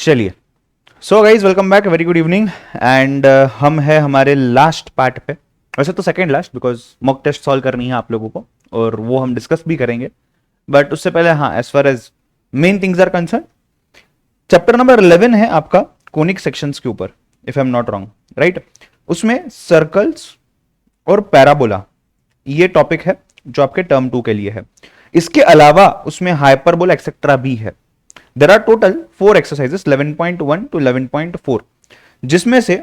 चलिए, so guys welcome back, very good evening. And हम है हमारे लास्ट पार्ट पे, वैसे तो second last, because mock test solve करनी है आप लोगों को और वो हम डिस्कस भी करेंगे। बट उससे पहले हाँ, as far as main things are concerned, chapter number 11 है आपका कोनिक सेक्शंस के ऊपर, if I am not wrong, right. उसमें सर्कल्स और पैराबोला ये टॉपिक है जो आपके टर्म 2 के लिए है। इसके अलावा उसमें हाइपरबोला एक्सेट्रा भी है। There are total 4 exercises 11.1 to 11.4, जिसमें से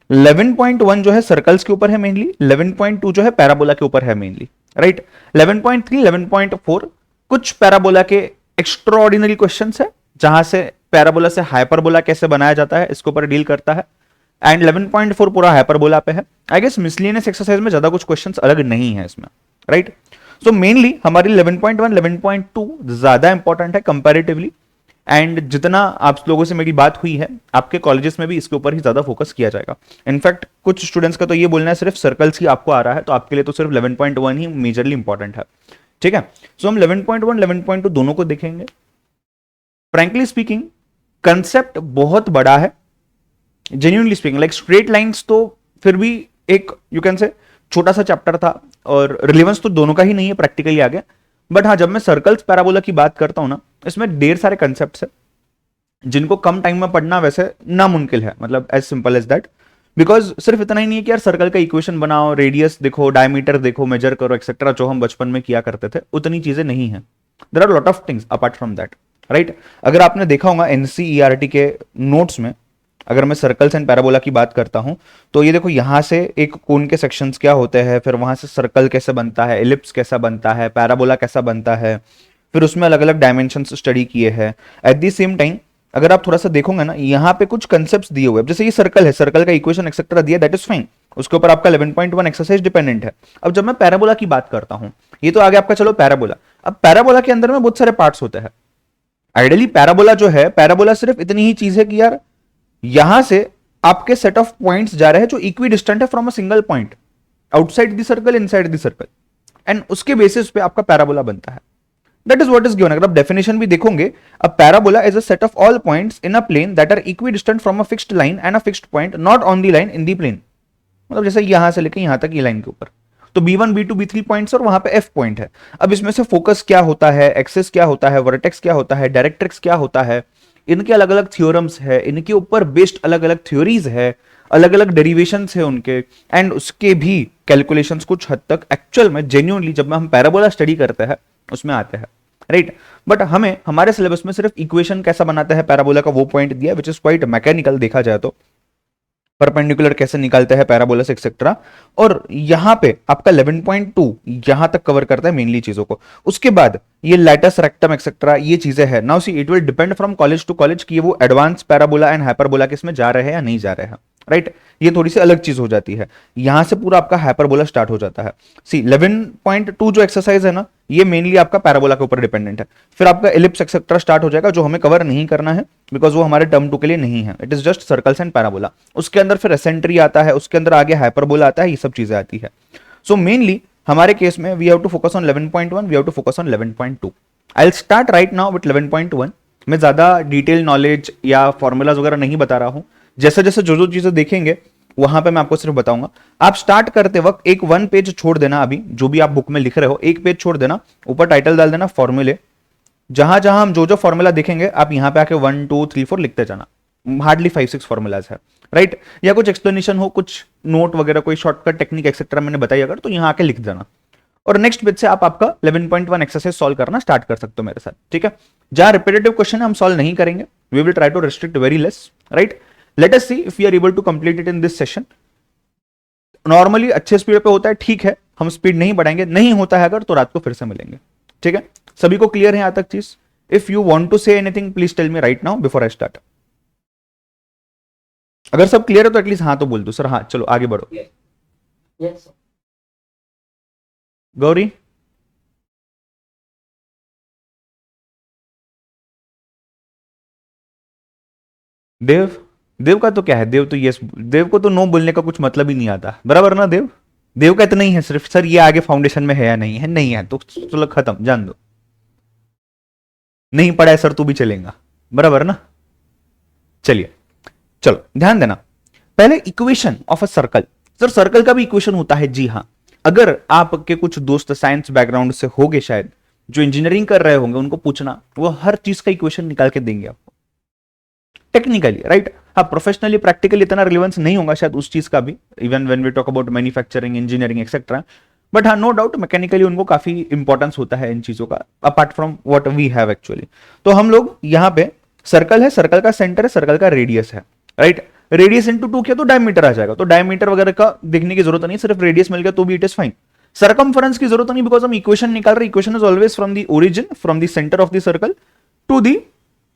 11.1 जो है सर्कल्स के ऊपर है मेनली, 11.2 जो है पैराबोला के ऊपर है मेनली, राइट। 11.3 11.4 कुछ पैराबोला के एक्स्ट्राऑर्डिनरी क्वेश्चंस है, जहां से पैराबोला से हाइपरबोला कैसे बनाया जाता है इसके ऊपर डील करता है। एंड 11.4 पूरा हाइपरबोला पे है। आई गेस मिसलिनियस एक्सरसाइज में ज्यादा कुछ क्वेश्चंस अलग नहीं है इसमें, राइट। सो मेनली हमारी 11.1 11.2 ज्यादा इंपॉर्टेंट है कंपैरेटिवली। एंड जितना आप लोगों से मेरी बात हुई है, आपके कॉलेजेस में भी इसके ऊपर ही ज्यादा फोकस किया जाएगा। इनफैक्ट कुछ स्टूडेंट्स का तो ये बोलना है सिर्फ सर्कल्स ही आपको आ रहा है, तो आपके लिए तो सिर्फ 11.1 ही मेजरली इंपॉर्टेंट है, ठीक है। सो हम 11.1 11.2 दोनों को देखेंगे। फ्रैंकली स्पीकिंग कंसेप्ट बहुत बड़ा है, genuinely speaking, like straight lines तो फिर भी एक यू कैन से छोटा सा चैप्टर था और रिलेवेंस तो दोनों का ही नहीं है प्रैक्टिकली आगे। बट हाँ, जब मैं सर्कल्स पैराबोला की बात करता हूं ना, इसमें ढेर सारे कंसेप्ट्स है जिनको कम टाइम में पढ़ना वैसे नामुमकिन है, मतलब as simple as that. Because सिर्फ इतना ही नहीं है कि यार सर्कल का इक्वेशन बनाओ, रेडियस देखो, डायमीटर देखो, मेजर करो एक्सेट्रा, जो हम बचपन में किया करते थे, उतनी चीजें नहीं है। There are lot of things apart from that, right. अगर आपने देखा होगा एनसीईआरटी के नोट्स में, अगर मैं सर्कल्स एंड पैराबोला की बात करता हूं, तो ये देखो यहां से एक कोन के सेक्शंस क्या होते हैं, फिर वहां से सर्कल कैसे बनता है, एलिप्स कैसा बनता है, पैराबोला कैसा बनता है, फिर उसमें अलग अलग डायमेंशंस स्टडी किए हैं। एट द सेम टाइम अगर आप थोड़ा सा देखोगे ना, यहाँ पे कुछ कंसेप्ट्स दिए हुए हैं, जैसे ये सर्कल है, सर्कल का इक्वेशन एक्सेट्रा दिया, दैट इज फाइन, उसके ऊपर आपका 11.1 एक्सरसाइज डिपेंडेंट है। अब जब मैं पैराबोला की बात करता हूं, ये तो आगे आपका चलो पैराबोला। अब पैराबोला के अंदर में बहुत सारे पार्ट्स होते हैं। आइडियली पैराबोला जो है, पैराबोला सिर्फ इतनी ही चीज है कि यार यहां से आपके सेट ऑफ पॉइंट्स जा रहे हैं जो इक्वी डिस्टेंट है from a single point, outside the circle, inside the circle, and उसके बेसिस पे आपका पैराबोला बनता है। That is what is given. अगर आप डेफिनेशन भी देखोगे, a parabola is a set of all points in a plane that are equidistant from a fixed line and a fixed point not on the line in the plane. मतलब जैसे यहां से लेके यहां तक ये लाइन के ऊपर, तो B1 B2 B3 पॉइंट्स और वहां पे F पॉइंट है। अब इसमें से फोकस क्या होता है, एक्सेस क्या होता है, वर्टेक्स क्या होता है, डायरेक्ट्रिक्स क्या होता है, इनके अलग अलग थ्योरम्स है, इनके ऊपर बेस्ड अलग अलग थ्योरीज है, अलग अलग डेरिवेशंस है उनके, एंड उसके भी कैलकुलेशंस कुछ हद तक एक्चुअल में जेन्युइनली जब हम पैराबोला स्टडी करते हैं उसमें आते हैं, राइट। बट हमें हमारे सिलेबस में सिर्फ इक्वेशन कैसा बनाता है पैराबोला का वो पॉइंट दिया, विच इज क्वाइट मैकेनिकल देखा जाए तो, परपेंडिकुलर कैसे निकालते हैं पैराबोलस एक्सेट्रा। और यहां पे आपका 11.2 यहां तक कवर करता है मेनली चीजों को। उसके बाद ये लैटस रेक्टम एक्सेट्रा ये चीजें हैं। Now see it will depend from college to college कि वो एडवांस पैराबोला एंड हाइपरबोला किसमें जा रहे हैं या नहीं जा रहे हैं, राइट। ये थोड़ी सी अलग चीज हो जाती है। यहां से पूरा आपका हाइपरबोला स्टार्ट हो जाता है। सी 11.2 जो एक्सरसाइज है ना, ये मेनली आपका पैराबोला के ऊपर डिपेंडेंट है। फिर आपका एलिप्स एक्सेट्रा स्टार्ट हो जाएगा, जो हमें कवर नहीं करना है बिकॉज वो हमारे टर्म 2 के लिए नहीं है। It is just circles and parabola. उसके अंदर फिर एसेंट्री आता है, उसके अंदर आगे हाइपरबोला आता है, ये सब चीजें आती है। सो मेनली हमारे केस में we have to focus on 11.1, we have to focus on 11.2। I will start right now with 11.1। मैं ज्यादा डिटेल नॉलेज या फॉर्मूलाज वगैरह नहीं बता रहा हूं, जैसे जैसे जो जो चीजें देखेंगे वहां पे मैं आपको सिर्फ बताऊंगा। आप स्टार्ट करते वक्त एक 1 पेज छोड़ देना, अभी जो भी आप बुक में लिख रहे हो एक पेज छोड़ देना, ऊपर टाइटल डाल देना फॉर्मूले। जहां जहां हम जो जो फॉर्मूला देखेंगे आप यहां पे आके 1 2 3 4 लिखते जाना। हार्डली 5 6 फॉर्मूलाज है, राइट। या कुछ एक्सप्लेनेशन हो, कुछ नोट वगैरह, कोई शॉर्टकट टेक्निक एक्सेट्रा मैंने बताई अगर, तो यहां आके लिख देना। और नेक्स्ट पेज से आप आपका 11.1 एक्सरसाइज सॉल्व करना स्टार्ट कर सकते हो मेरे साथ, ठीक है। जहां रिपीटेटिव क्वेश्चन हम सॉल्व नहीं करेंगे, we will try to restrict very less, right. Let us see if we are able to complete it in this session. Normally अच्छे स्पीड पे होता है, ठीक है, हम स्पीड नहीं बढ़ाएंगे, नहीं होता है अगर तो रात को फिर से मिलेंगे, ठीक है। सभी को क्लियर है यहां तक चीज? If you want to say anything please tell me right now before I start. अगर सब क्लियर है तो एटलीस्ट हाँ तो बोल दो सर, हाँ चलो आगे बढ़ो। yes. गौरी, देव, देव का तो क्या है, देव तो यस, देव को तो नो बोलने का कुछ मतलब ही नहीं आता, बराबर ना देव? देव का इतना ही है सिर्फ, सर ये आगे फाउंडेशन में है या नहीं है, नहीं है तो चलो खत्म, जान दो। नहीं पढ़ा है सर तो भी चलेगा, बराबर ना। चलिए, चलो ध्यान देना, पहले equation of a circle. Sir circle का भी इक्वेशन होता है? जी हाँ। अगर आपके कुछ दोस्त साइंस बैकग्राउंड से होंगे शायद, जो इंजीनियरिंग कर रहे होंगे, उनको पूछना, वो हर चीज का इक्वेशन निकाल के देंगे आपको टेक्निकली, राइट। हाँ, प्रोफेशनली प्रैक्टिकली इतना रिलेवेंस नहीं होगा शायद उस चीज का भी, even when we talk about manufacturing, engineering etcetera. But हाँ, नो डाउट मैकेनिकली उनको काफी इंपॉर्टेंस होता है इन चीजों का, apart from what we have actually. तो हम लोग यहाँ पे, सर्कल है, सर्कल का सेंटर है, सर्कल का रेडियस है, राइट। रेडियस इंटू 2 किया तो डायमीटर आ जाएगा, तो डायमीटर वगैरह का देखने की जरूरत नहीं, सिर्फ रेडियस मिल गया तो भी इट इज फाइन। सरकमफरेंस की जरूरत नहीं, बिकॉज हम इक्वेशन निकाल रहे, equation is always from the origin, from the centre of the circle to the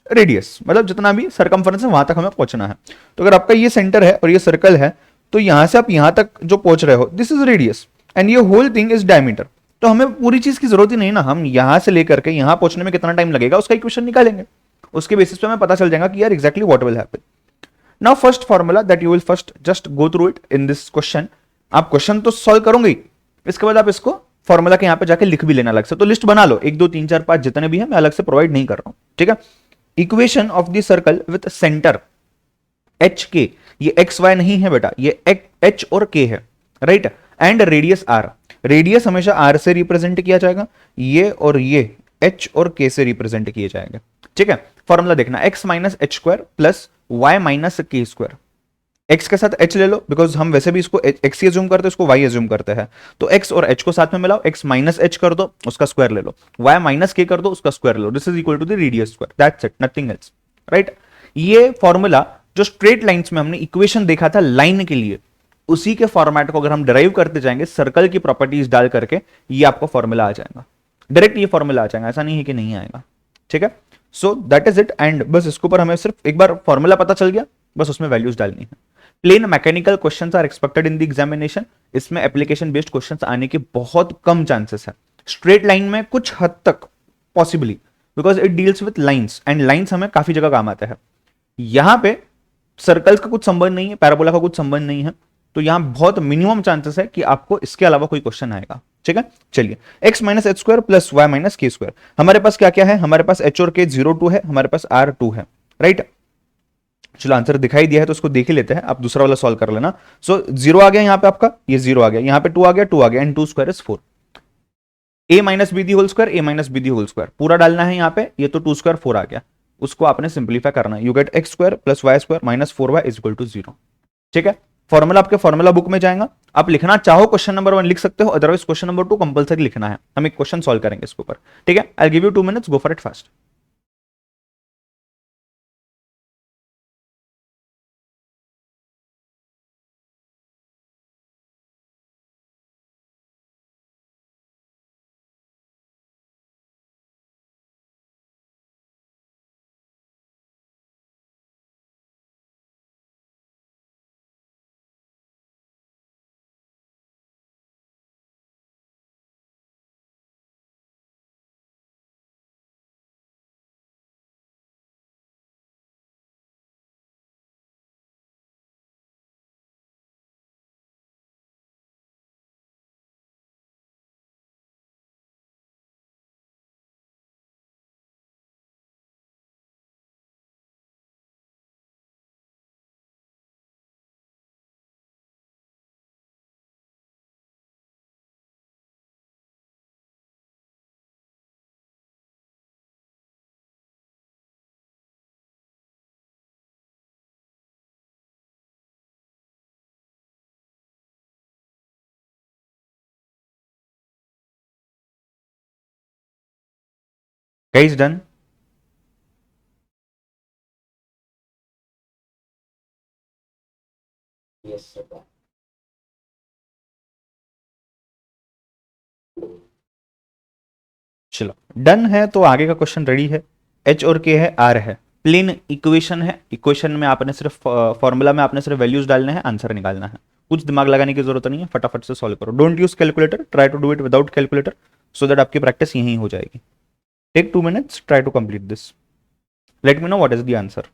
radius, मतलब जितना भी सरकमफरेंस है वहां तक हमें पहुंचना है। तो अगर आपका ये सेंटर है और ये सर्कल है, तो यहां से आप यहां तक जो पहुंच रहे हो, दिस इज रेडियस एंड ये होल थिंग इज डायमीटर। तो हमें पूरी चीज की जरूरत ही नहीं ना, हम यहां से लेकर के यहां पहुंचने में कितना टाइम लगेगा उसका इक्वेशन निकालेंगे, उसके बेसिस पे हमें पता चल जाएगा कि यार exactly what will happen. Now first formula that you will first just go through it in this question. आप क्वेश्चन तो सॉल्व करोगे ही, इसके बाद आप इसको फॉर्मूला के यहां पे जाके लिख भी लेना अलग से। तो लिस्ट बना लो, 1 2 3 4 5 जितने भी है, मैं अलग से प्रोवाइड नहीं कर रहा हूं, ठीक है। Equation of the circle with centre H के, ये एक्स वाई नहीं है बेटा, ये एच और के है, right. And radius R, radius हमेशा आर से रिप्रेजेंट किया जाएगा, ये और ये एच और के से रिप्रेजेंट किए जाएंगे, ठीक है। फॉर्मूला देखना, X minus H square plus Y minus K square. X के साथ एच ले लो, बिकॉज हम वैसे भी इसको एक्स ही एज्यूम करते हैं, इसको वाई एज्यूम करते हैं। तो एक्स और एच को साथ में मिलाओ, एक्स माइनस एच कर दो, उसका स्क्वायर ले लो, वाई माइनस के कर दो, उसका स्क्वायर ले लो। This is equal to the radius square, that's it, nothing else, right. ये फॉर्मूला जो स्ट्रेट लाइंस में हमने इक्वेशन देखा था लाइन के लिए, उसी के फॉर्मेट को अगर हम डिराइव करते जाएंगे सर्कल की प्रॉपर्टीज डाल करके, ये आपको फॉर्मूला आ जाएगा, डायरेक्ट ये फॉर्मूला आ जाएगा, ऐसा नहीं है कि नहीं आएगा, ठीक है। सो दैट इज इट, एंड बस इसके ऊपर हमें सिर्फ एक बार फॉर्मूला पता चल गया, बस उसमें वैल्यूज डालनी है। Plain mechanical questions are expected in the examination, इसमें एप्लीकेशन बेस्ड क्वेश्चंस आने के बहुत कम चांसेस है। स्ट्रेट लाइन में कुछ हद तक possibly, because it deals with lines, and lines हमें काफी जगह काम आता है। यहां पे सर्कल्स का कुछ संबंध नहीं है, पैराबोला का कुछ संबंध नहीं है, तो यहां बहुत मिनिमम चांसेस है कि आपको इसके अलावा कोई क्वेश्चन आएगा, ठीक है। चलिए, X minus H square plus Y minus K square, हमारे पास क्या क्या है, हमारे पास एच और के 0 2 है, हमारे पास आर 2 है, राइट। चलो आंसर दिखाई दिया है तो उसको देख ही लेते हैं, आप दूसरा वाला सॉल्व कर लेना। सो 0 आ गया यहां पे आपका, ये 0 आ गया, यहां पे 2 आ गया, 2 आ गया, and 2 square is 4। A minus B the whole square, A minus B the whole square पूरा डालना है यहाँ पे, ये तो 2 स्क्वायर 4 आ गया, उसको आपने सिंप्लीफाई करना है। You get X square plus Y square minus 4y is equal to 0, ठीक है। फॉर्मूला आपके फॉर्मूला बुक में जाएगा, आप लिखना चाहो क्वेश्चन नंबर 1 लिख सकते हो, अदरवाइज क्वेश्चन नंबर 2 कंपलसरी लिखना है, हम एक क्वेश्चन सॉल्व करेंगे इसके ऊपर, ठीक है। I give you 2 minutes, go for it fast. Guys done? चलो डन है, तो आगे का क्वेश्चन रेडी है। एच और के है, आर है, प्लेन इक्वेशन है, इक्वेशन में आपने सिर्फ फॉर्मूला में आपने सिर्फ वैल्यूज डालने हैं, आंसर निकालना है, कुछ दिमाग लगाने की जरूरत नहीं है, फटाफट से सॉल्व करो। Don't use calculator, try to do it without calculator, so that आपकी प्रैक्टिस यहीं हो जाएगी। Take 2 minutes, try to complete this, let me know what is the answer.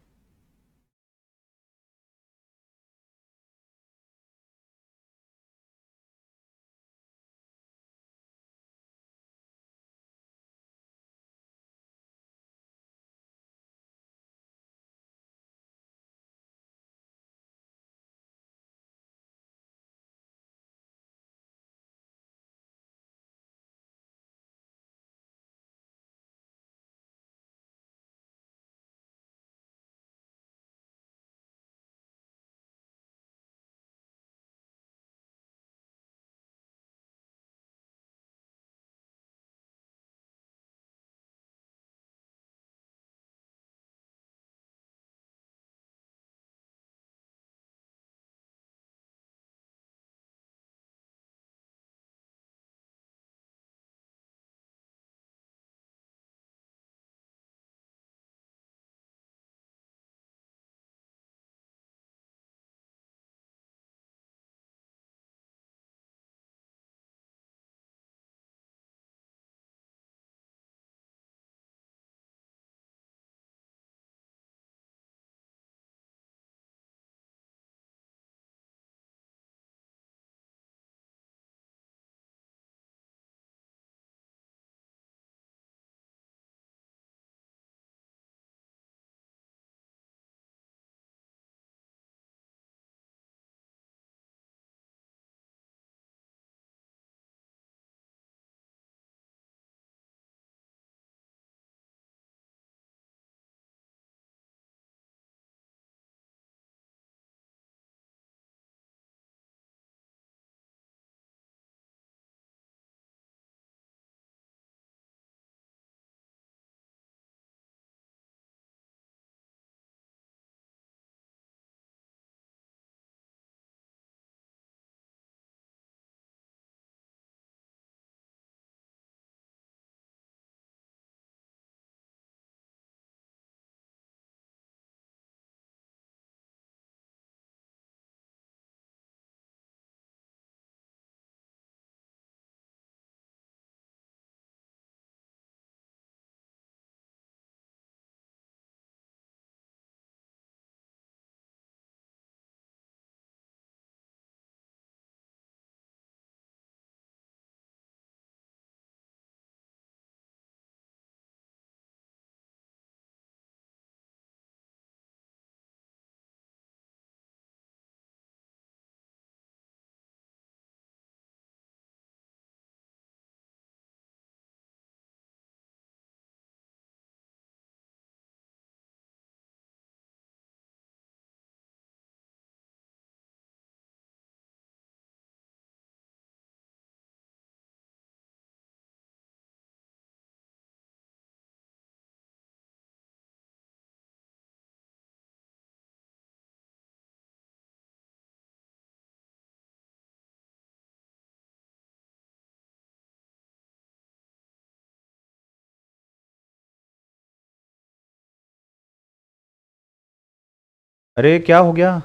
अरे क्या हो गया,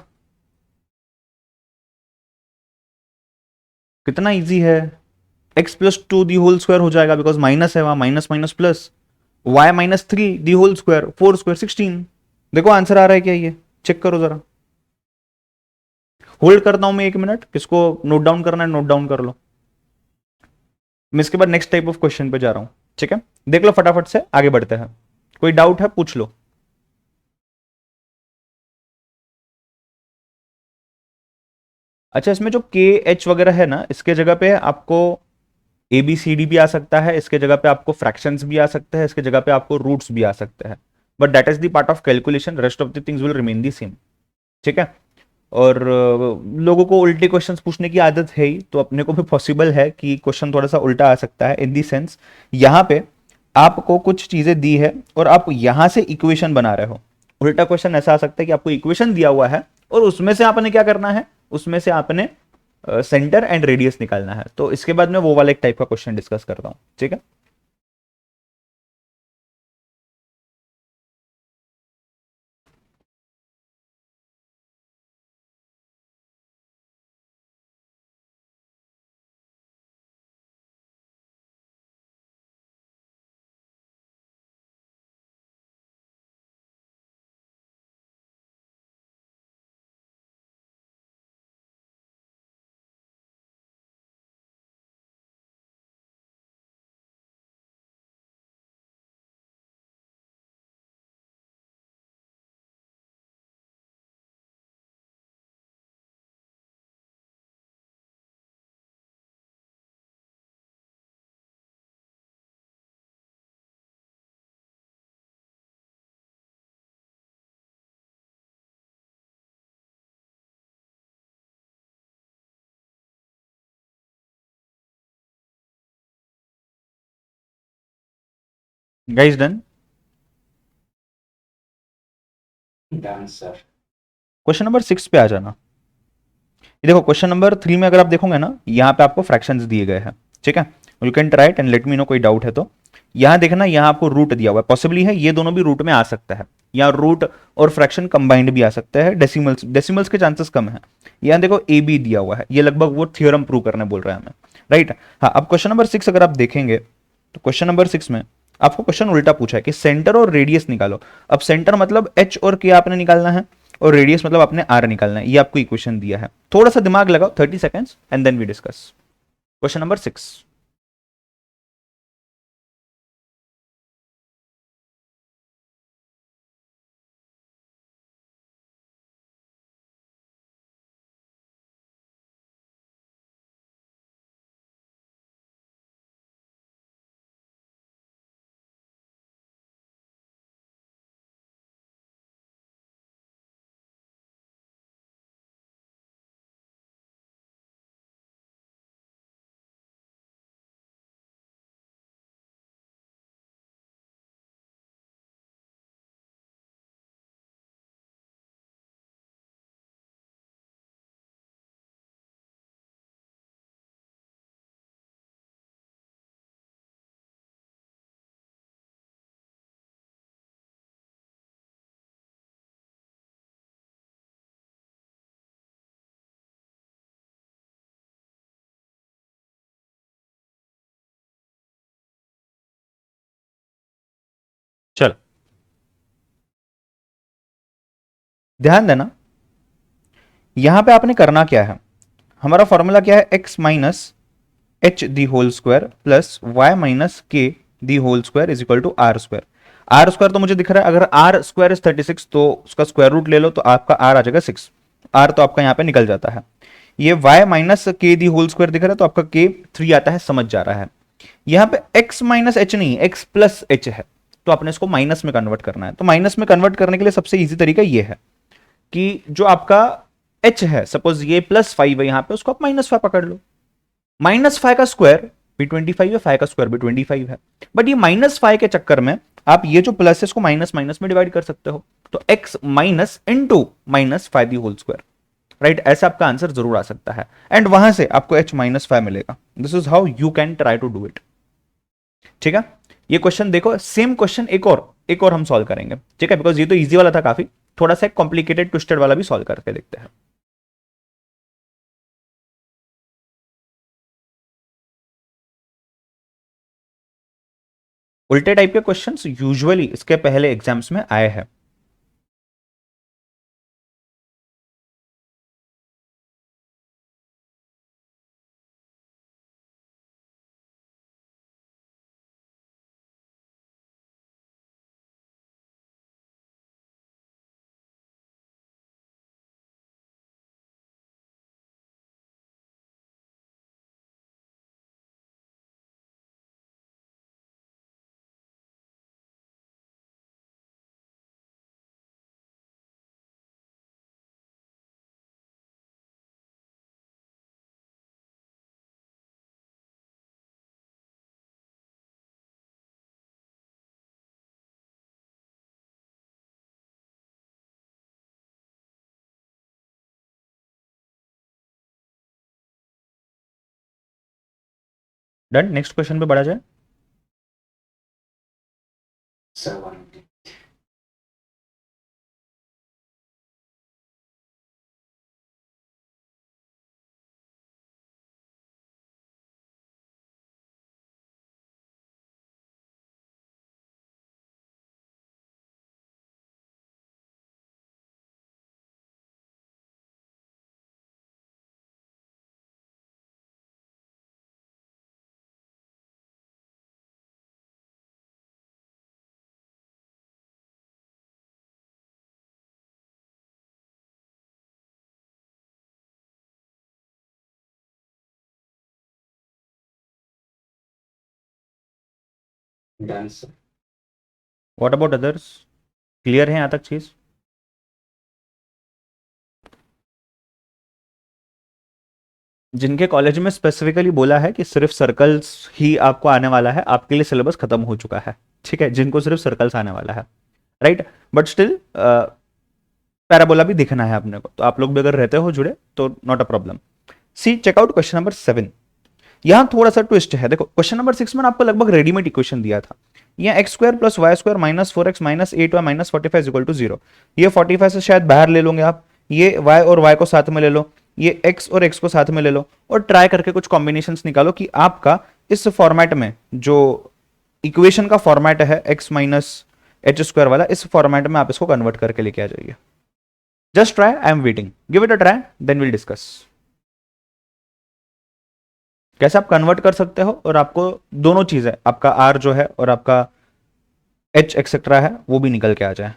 कितना इजी है। X plus two the whole square हो जाएगा, बिकॉज माइनस है वहां, minus minus plus, Y minus three the whole square, four square 16। देखो आंसर आ रहा है क्या, ये चेक करो जरा। होल्ड करता हूं मैं 1 मिनट, किसको नोट डाउन करना है नोट डाउन कर लो। मैं इसके बाद नेक्स्ट टाइप ऑफ क्वेश्चन पे जा रहा हूं, ठीक है। देख लो फटाफट से आगे बढ़ते हैं, कोई डाउट है पूछ लो। अच्छा, इसमें जो के एच वगैरह है ना, इसके जगह पे आपको ए बी सी डी भी आ सकता है, इसके जगह पे आपको फ्रैक्शंस भी आ सकते हैं, इसके जगह पे आपको रूट्स भी आ सकते हैं, but that is the part of calculation, rest of the things will remain the same, ठीक है। और लोगों को उल्टे क्वेश्चंस पूछने की आदत है ही, तो अपने को भी पॉसिबल है कि क्वेश्चन थोड़ा सा उल्टा आ सकता है, इन दी सेंस यहाँ पे आपको कुछ चीजें दी है और आप यहां से इक्वेशन बना रहे हो। उल्टा क्वेश्चन ऐसा आ सकता है कि आपको इक्वेशन दिया हुआ है और उसमें से आपने क्या करना है, उसमें से आपने सेंटर एंड रेडियस निकालना है। तो इसके बाद मैं वो वाला एक टाइप का क्वेश्चन डिस्कस करता हूं, ठीक है। Guys done. Done sir. Question number 6 पे आ जाना। ये देखो क्वेश्चन नंबर 3 में अगर आप देखोगे ना, यहाँ पे आपको फ्रैक्शंस दिए गए हैं, ठीक है। You can try it and let me no कोई डाउट है तो। यहाँ देखना, यहाँ आपको रूट दिया हुआ है, पॉसिबली है ये दोनों भी रूट में आ सकता है, या रूट और फ्रैक्शन कंबाइंड भी आ सकता है, डेसिमल्स डेसिमल्स के चांसेस कम है। यहाँ देखो ए बी दिया हुआ है, ये लगभग वो थ्योरम प्रूव करने बोल रहा है हमें, राइट। हाँ, अब क्वेश्चन नंबर 6 अगर आप देखेंगे तो क्वेश्चन नंबर 6 में आपको क्वेश्चन उल्टा पूछा है कि सेंटर और रेडियस निकालो। अब सेंटर मतलब एच और के आपने निकालना है, और रेडियस मतलब आपने आर निकालना है। ये आपको इक्वेशन दिया है, थोड़ा सा दिमाग लगाओ, 30 seconds and then we discuss question number 6। चल ध्यान देना, यहां पे आपने करना क्या है, हमारा फॉर्मूला क्या है, X minus H the whole square plus Y minus के the whole square is equal to are square. Are square तो मुझे दिख रहा है, अगर आर स्क्वायर इज 36 तो उसका स्क्वायर रूट ले लो तो आपका आर आ जाएगा 6। आर तो आपका यहां पे निकल जाता है। ये वाई माइनस के दी होल स्क्वायर दिख रहा है तो आपका के 3 आता है, समझ जा रहा है। यहां पे x माइनस एच नहीं, x प्लस एच है, तो आपने इसको माइनस में कन्वर्ट करना है। तो माइनस में कन्वर्ट करने के लिए सबसे इजी तरीका ये है कि जो आपका h है, सपोज ये +5 है यहां पे, उसको आप -5 पकड़ लो। -5 का स्क्वायर भी 25 है, 5 का स्क्वायर भी 25 है, बट ये -5 के चक्कर में आप ये जो प्लस है इसको माइनस माइनस में डिवाइड कर सकते हो, तो x minus into -5 the whole square, right. ऐसा आपका आंसर जरूर आ सकता है, एंड वहां से आपको h-5 मिलेगा। This is how you can try to do it, ठीक है। ये क्वेश्चन देखो, सेम क्वेश्चन एक और हम सॉल्व करेंगे, ठीक है, बिकॉज ये तो इजी वाला था काफी। थोड़ा सा कॉम्प्लिकेटेड ट्विस्टेड वाला भी सॉल्व करके देखते हैं। उल्टे टाइप के क्वेश्चंस यूजुअली इसके पहले एग्जाम्स में आए हैं। डन, नेक्स्ट क्वेश्चन पे बढ़ा जाए। Sir, one minute. Done, sir. What about others? Clear है यहां तक चीज? जिनके कॉलेज में स्पेसिफिकली बोला है कि सिर्फ सर्कल्स ही आपको आने वाला है, आपके लिए सिलेबस खत्म हो चुका है, ठीक है, जिनको सिर्फ सर्कल्स आने वाला है, राइट, बट स्टिल पैराबोला भी दिखना है अपने को, तो आप लोग भी अगर रहते हो जुड़े तो not a problem. See check out question number 7। यहां थोड़ा सा ट्विस्ट है, देखो क्वेश्चन नंबर 6 में आपको लगभग रेडीमेड इक्वेशन दिया था। यहाँ X square plus Y square minus 4x minus 8y minus 45 equal to 0। ये 45 से शायद बाहर ले लोगे आप, ये y और y को साथ में ले लो, ये x और x को साथ में ले लो, और ट्राई करके कुछ कॉम्बिनेशंस निकालो कि आपका इस फॉर्मेट में जो इक्वेशन का फॉर्मेट है x माइनस एच स्क्वायर वाला, इस फॉर्मेट में आप इसको कन्वर्ट करके लेके आ जाइए। Just try, I am waiting, give it a try, then will discuss कैसे आप कन्वर्ट कर सकते हो, और आपको दोनों चीजें, आपका आर जो है और आपका एच एक्सेट्रा है, वो भी निकल के आ जाए।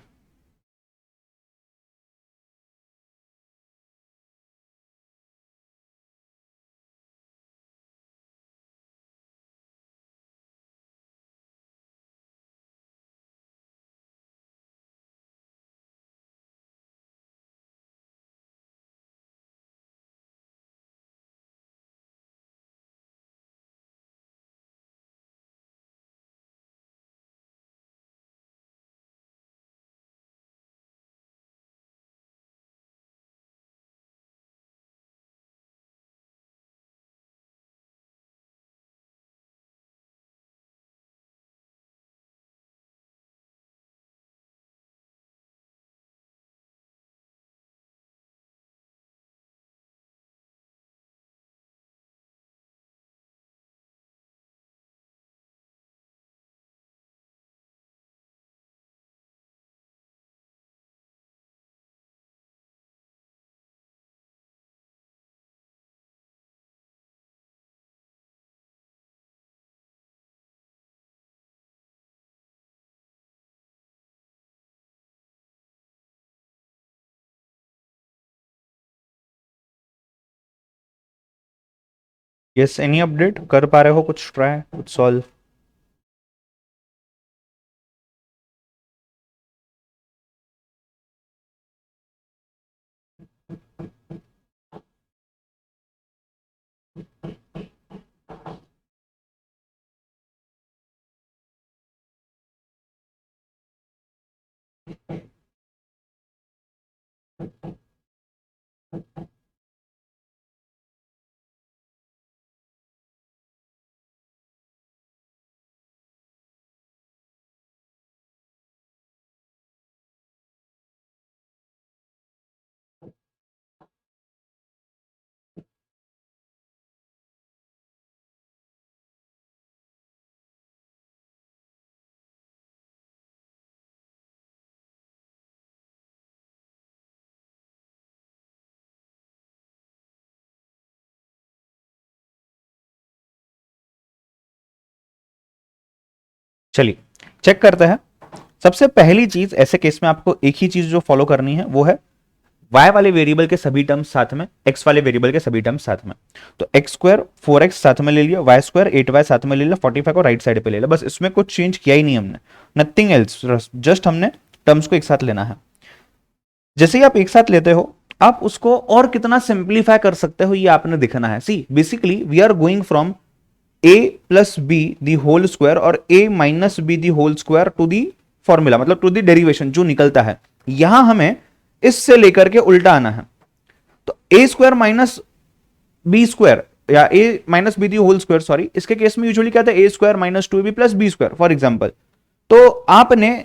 यस, एनी अपडेट कर पा रहे हो कुछ ट्राई, कुछ सॉल्व? चलिए चेक करते हैं। सबसे पहली चीज ऐसे केस में आपको एक ही चीज जो फॉलो करनी है वो है y वाले वेरिएबल के सभी टर्म्स साथ में, x वाले वेरिएबल के सभी टर्म्स साथ में। तो एक्स स्क्वायर 4x साथ में ले लिया, वाई स्क्वायर 8y साथ में ले लिया, 45 को राइट साइड पे ले लिया। बस इसमें कुछ चेंज किया ही नहीं हमने, नथिंग एल्स, जस्ट हमने टर्म्स को एक साथ लेना है। जैसे ही आप एक साथ लेते हो आप उसको और कितना सिंप्लीफाई कर सकते हो ये आपने दिखना है। See basically we are going from a plus B the whole square और a minus B the whole square to the formula, मतलब टू दी डेरिवेशन जो निकलता है। यहां हमें इससे लेकर के उल्टा आना है। तो A square minus B square या A minus B the whole square, sorry, इसके केस में यूजुअली क्या था, A square minus two B plus B square for example. तो आपने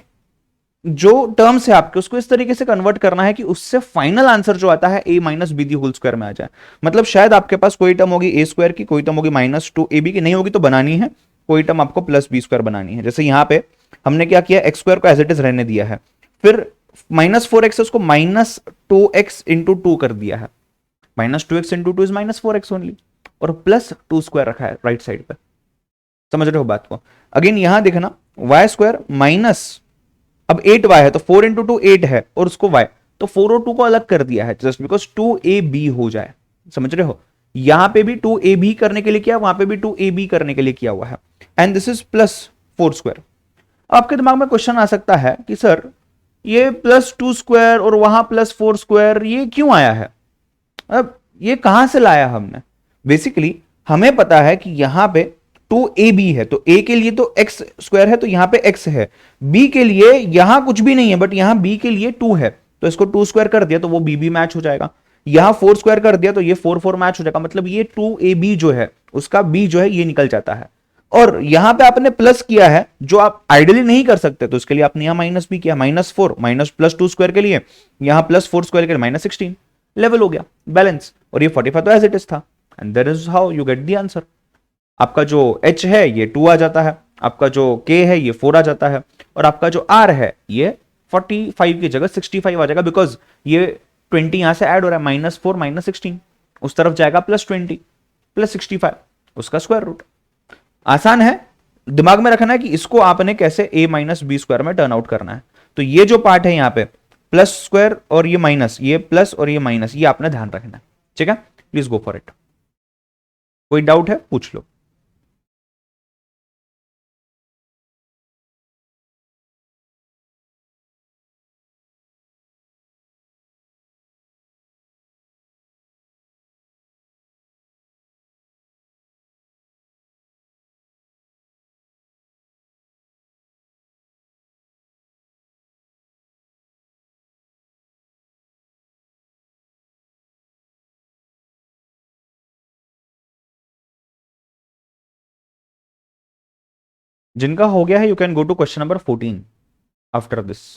जो टर्म्स है आपके उसको इस तरीके से कन्वर्ट करना है कि उससे फाइनल आंसर जो आता है A minus B the whole square में आ जाए। मतलब शायद आपके पास कोई टर्म होगी ए स्क्वायर की, कोई टर्म होगी माइनस टू ए बी की, नहीं होगी तो बनानी है, कोई टर्म आपको प्लस बी स्क्वायर बनानी है। जैसे यहां पे हमने क्या किया, एक्स स्क्वायर को एज इट इज रहने दिया है, फिर माइनस फोर एक्स उसको minus two x into two कर दिया है, minus two x into two is minus four x only, और प्लस टू स्क्वायर रखा है राइट साइड पे। समझ रहे हो बात को? अगेन यहां देखना, वाई स्क्वायर माइनस, अब 8y है तो 4 इंटू टू 8 है और उसको y, तो 4 और 2 को अलग कर दिया है जस्ट बिकॉज 2ab हो जाए। समझ रहे हो? यहां पे भी 2ab करने के लिए किया, वहां पे भी 2ab करने के लिए किया हुआ है, and this is plus four square. आपके दिमाग में क्वेश्चन आ सकता है कि सर ये प्लस टू स्क्वायर और वहां प्लस फोर स्क्वायर ये क्यों आया है, अब ये कहां से लाया हमने? बेसिकली हमें पता है कि यहां पे टू ए बी है, तो ए के लिए तो एक्स स्क्वायर है, तो यहां पे एक्स है। बी के लिए यहां कुछ भी नहीं है, बट यहां बी के लिए टू है, तो इसको टू स्क्वायर कर दिया तो वो बी बी मैच हो जाएगा। यहां फोर स्क्वायर कर दिया तो ये फोर फोर मैच हो जाएगा, मतलब ये टू ए बी जो है उसका बी जो है ये निकल जाता है। और यहां पे आपने प्लस किया है जो आप आइडियली नहीं कर सकते, तो इसके लिए आपने यहां माइनस भी किया, minus four minus plus two square के लिए, यहां प्लस फोर स्क्वायर के लिए माइनस 16, लेवल हो गया बैलेंस, और ये 45 तो एज इट इज था, and that is how you get the answer. आपका जो h है ये 2 आ जाता है, आपका जो k है ये 4 आ जाता है, और आपका जो r है ये 45 की जगह 65 आ जाएगा, बिकॉज ये 20 यहां से ऐड हो रहा है, माइनस फोर माइनस 16 उस तरफ जाएगा, प्लस 20 प्लस 65 उसका स्क्वायर रूट। आसान है, दिमाग में रखना है कि इसको आपने कैसे a माइनस बी स्क्वायर में टर्न आउट करना है। तो ये जो पार्ट है यहां पे प्लस स्क्वायर और ये माइनस, ये प्लस और ये माइनस, ये आपने ध्यान रखना है। ठीक है, प्लीज गो फॉर इट। कोई डाउट है पूछ लो। जिनका हो गया है you can go to question number 14 after this.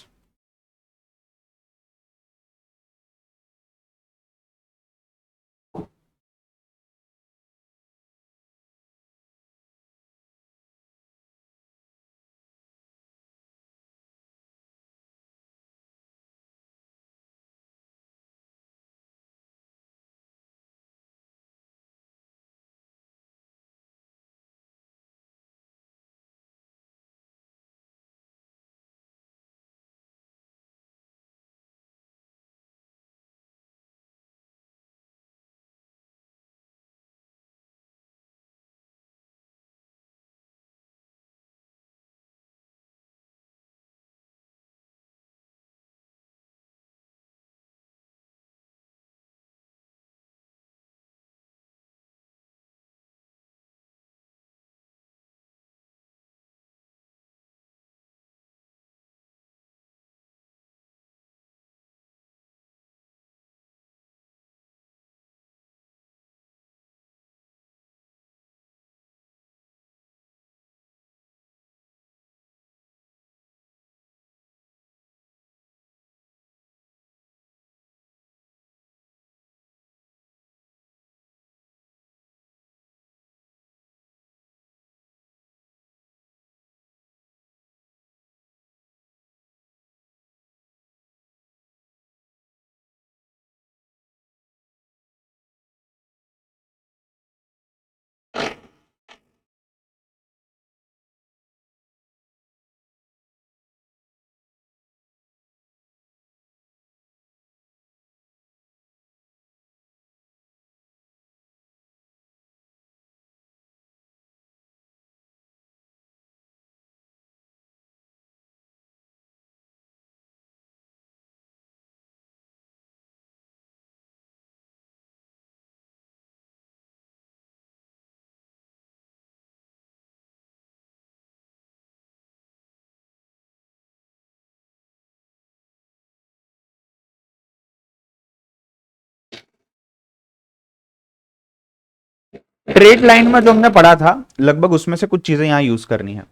Straight line में जो हमने पढ़ा था लगभग उसमें से कुछ चीजें यहां यूज करनी है।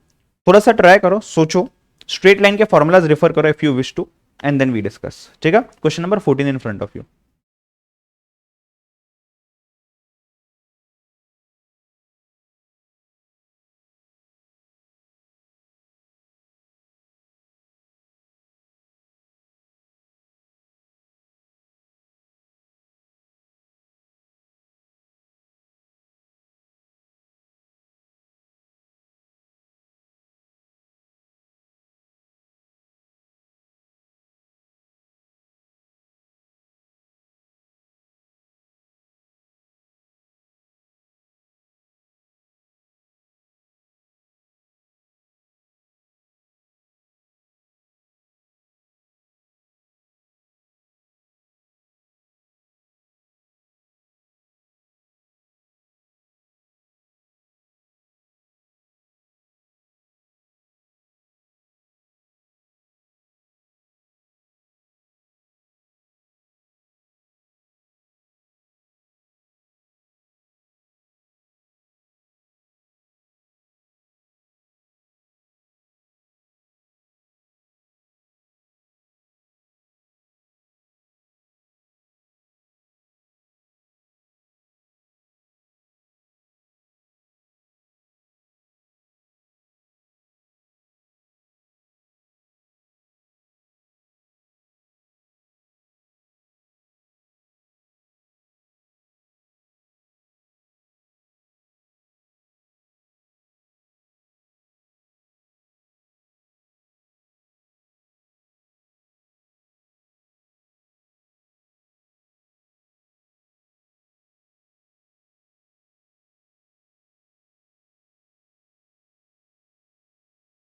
थोड़ा सा ट्राई करो, सोचो, स्ट्रेट लाइन के फॉर्मुलाज रेफर करो if you wish to, and then we discuss. ठीक है, question number 14 in front of you.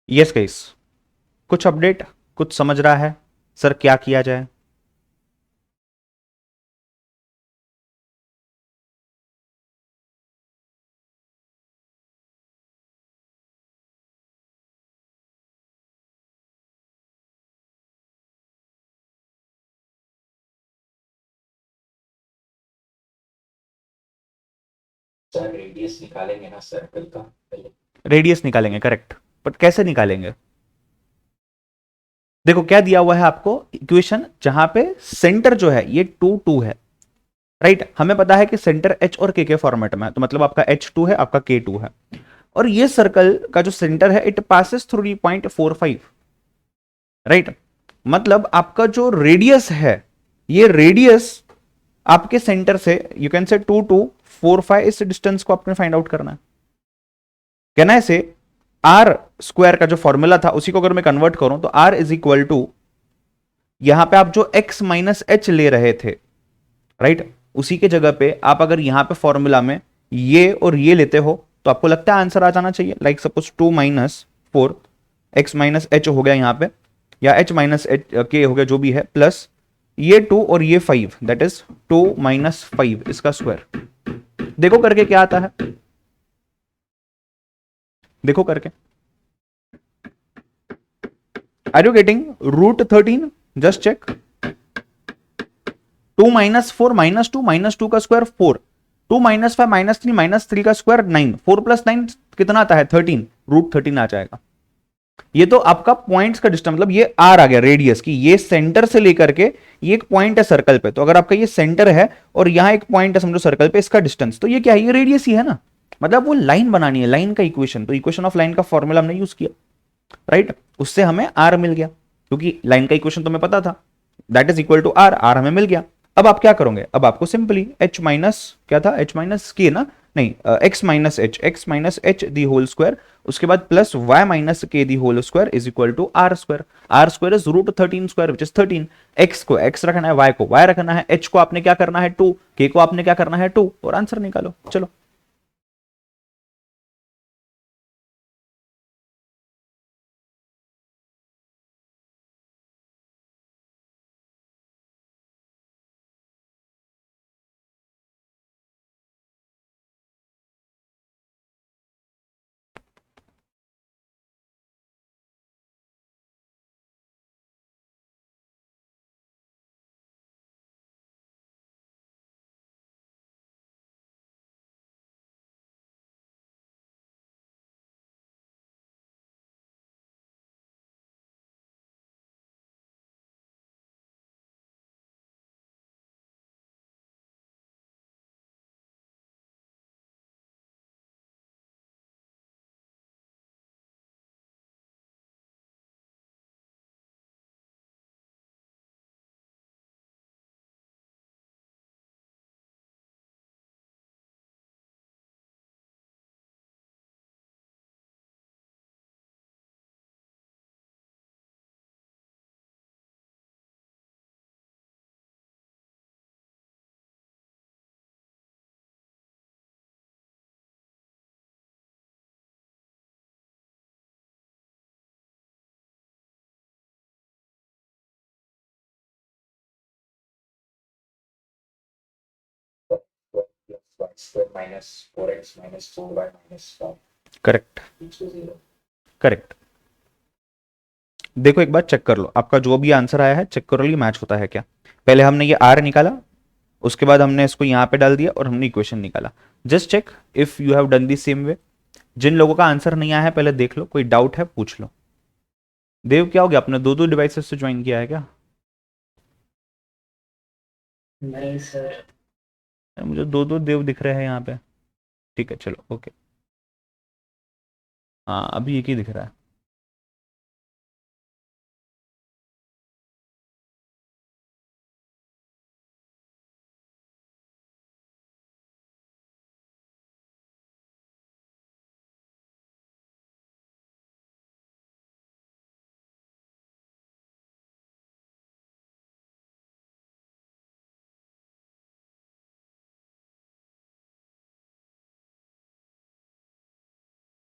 Yes guys, कुछ अपडेट, कुछ समझ रहा है सर क्या किया जाए? सर रेडियस निकालेंगे ना सर्कल का पहले। रेडियस निकालेंगे, करेक्ट, बट कैसे निकालेंगे? देखो क्या दिया हुआ है आपको इक्वेशन, जहां पे सेंटर जो है ये 2 2 है, राइट? हमें पता है कि सेंटर एच और के फॉर्मेट में है, तो मतलब आपका H2 है, आपका K2 है, और ये सर्कल का जो सेंटर है इट पासेस थ्रू 3.45, राइट? मतलब आपका जो रेडियस है, ये रेडियस आपके सेंटर से यू कैन से 2 2 4 5, इस डिस्टेंस को आपने फाइंड आउट करना है। कहना है से आर स्क्वायर का जो फॉर्मूला था उसी को अगर मैं कन्वर्ट करूं तो आर इज इक्वल टू, यहां पे आप जो x माइनस एच ले रहे थे, राइट, उसी के जगह पे आप अगर यहां पे फॉर्मूला में ये और ये लेते हो तो आपको लगता है आंसर आ जाना चाहिए। Like suppose 2 - 4 x minus H हो गया यहां पे, या h माइनस एच के हो गया, जो भी है, प्लस ये 2 और ये 5, दैट इज 2 - 5 इसका स्क्वायर। देखो करके क्या आता है, देखो करके। Are you getting √13? Just check. 2 - 4 - 2 - 2 का स्क्वायर 4, 2 - 5 -3 का स्क्वायर 9, 4 + 9 कितना आता है 13, √13 आ जाएगा। ये तो आपका पॉइंट्स का डिस्टेंस, मतलब ये आर आ गया रेडियस की, ये सेंटर से लेकर के ये एक पॉइंट है सर्कल पे, तो अगर आपका ये सेंटर है और यहां एक पॉइंट है समझो सर्कल पे, इसका डिस्टेंस, तो ये क्या है, ये रेडियस ही है ना। मतलब वो लाइन बनानी है, लाइन का इक्वेशन, तो इक्वेशन ऑफ लाइन का फॉर्मूला हमने यूज किया, राइट? उससे हमें आर मिल गया, क्योंकि लाइन का इक्वेशन तो हमें पता था, that is equal to R, R हमें मिल गया। अब आप क्या करोगे, अब आपको सिंपली एच माइनस, क्या था, एच माइनस के ना, नहीं, x minus H the whole square, उसके बाद प्लस वाई माइनस के the whole square is equal to are square. Are square is √13 square which is 13। X को एक्स रखना y, Y को वाई रखना है, एच को आपने क्या करना है 2, के को आपने क्या करना है 2, और आंसर निकालो। चलो। square minus 4x minus 4y minus 5 correct, equals to 0. Correct. देखो एक बार चेक कर लो, आपका जो भी आंसर आया है चेक कर लो ये मैच होता है क्या। पहले हमने ये आर निकाला, उसके बाद हमने इसको यहाँ पे डाल दिया और हमने इक्वेशन निकाला। Just check if you have done the same way. जिन लोगों का आंसर नहीं आया है पहले देख लो, कोई डाउट है पूछ लो। देव क्या हो गया, आपने दो दो डिवाइसेस से ज्वाइन किया है क्या? नहीं सर, मुझे दो दो देव दिख रहे हैं यहाँ पे। ठीक है चलो ओके, हाँ अभी एक ही दिख रहा है।